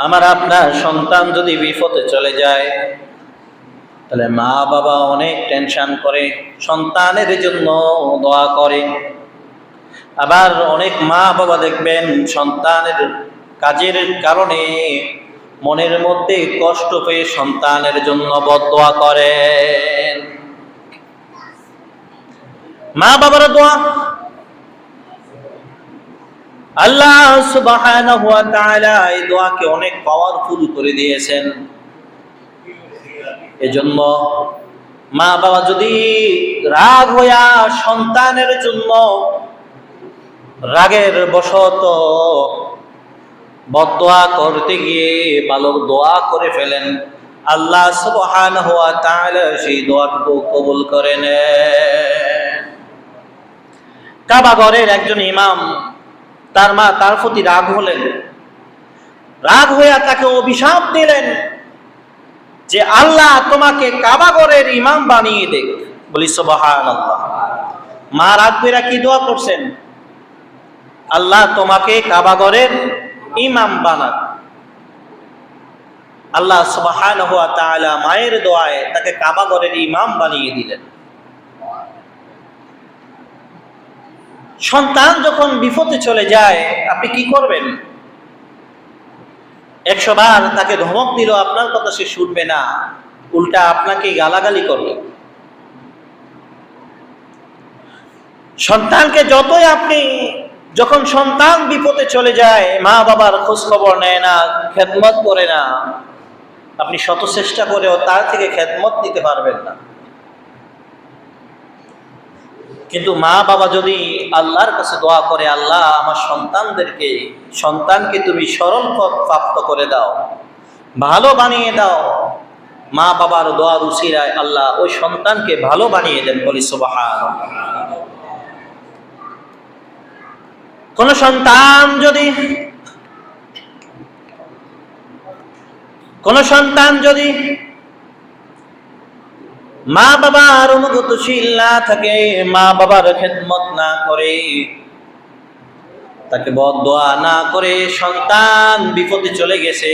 আমার আপনার সন্তান যদি বিপদে চলে যায় তাহলে মা বাবা অনেক টেনশন করে, সন্তানের জন্য দোয়া করে। আবার অনেক মা বাবা দেখবেন সন্তানের কাজের কারণে মনের মধ্যে কষ্ট পেয়ে সন্তানের জন্য বদদোয়া করেন। মা বাবার দোয়া আল্লাহ সুবহানাহু ওয়া তাআলা এই দোয়াকে অনেক পাওয়ারফুল করে দিয়েছেন। এজন্য মা বাবা যদি রাগ হইয়া সন্তানের জন্য রাগের বশত বদদোয়া করতে গিয়ে ভালো দোয়া করে ফেলেন, আল্লাহ সুবহানাহু ওয়া তাআলা সেই দোয়াকে কবুল করে নেন। কাবা ঘরের একজন ইমাম, তার মা তার প্রতি রাগ হলেন, রাগ হইয়া তাকে অভিশাপ দিলেন যে আল্লাহ তোমাকে কাবা ঘরের ইমাম বানিয়ে দেখ। বলি সুবহানাল্লাহ। মা রাগ হইয়া কি দোয়া করছেন? আল্লাহ তোমাকে কাবা ঘরের ইমাম বানাক। আল্লাহ সুবহানাহু ওয়া তাআলা মায়ের দোয়ায় তাকে কাবা ঘরের ইমাম বানিয়ে দিলেন। সন্তান যখন বিপদে চলে যায় আপনি কি করবেন? 100 বার তাকে ধমক দিল, আপনার কথা সে শুনবে না, উল্টা আপনাকে গালাগালি করবে। সন্তানকে যতই আপনি, যখন সন্তান বিপদে চলে যায় মা বাবার খোঁজ খবর নেয় না, খেদমত করে না, আপনি শত চেষ্টা করেও তার থেকে খেদমত নিতে পারবেন না। কিন্তু মা বাবা যদি আল্লাহর কাছে দোয়া করে, আল্লাহ আমার সন্তানকে তুমি সরল পথ প্রাপ্ত করে দাও, ভালো বানিয়ে দাও, মা বাবার দোয়ার উসিলায় আল্লাহ ওই সন্তানকে ভালো বানিয়ে দেন। বলি সুবহানাল্লাহ। কোন সন্তান যদি মা বাবার অনুগতশীল না থাকে, মা বাবার খেদমত না করে, তাকে বদদোয়া না করে, সন্তান বিপদে চলে গেছে,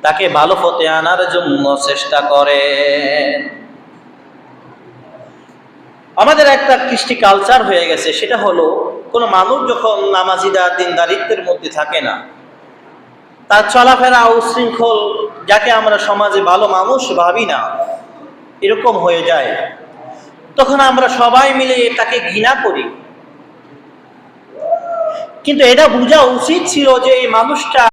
তাকে ভালো পথে আনার জন্য চেষ্টা করে। আমাদের একটা কৃষ্টি কালচার হয়ে গেছে, সেটা হলো কোনো মানুষ যখন নামাজিদা দিনদারিত্বের মধ্যে থাকে না, তার চলাফেরা উশৃঙ্খল, যাকে আমরা সমাজে ভালো মানুষ ভাবি না, এরকম হয়ে যায়, তখন আমরা সবাই মিলে তাকে ঘৃণা করি। কিন্তু এটা বোঝা উচিত ছিল যে এই মানুষটা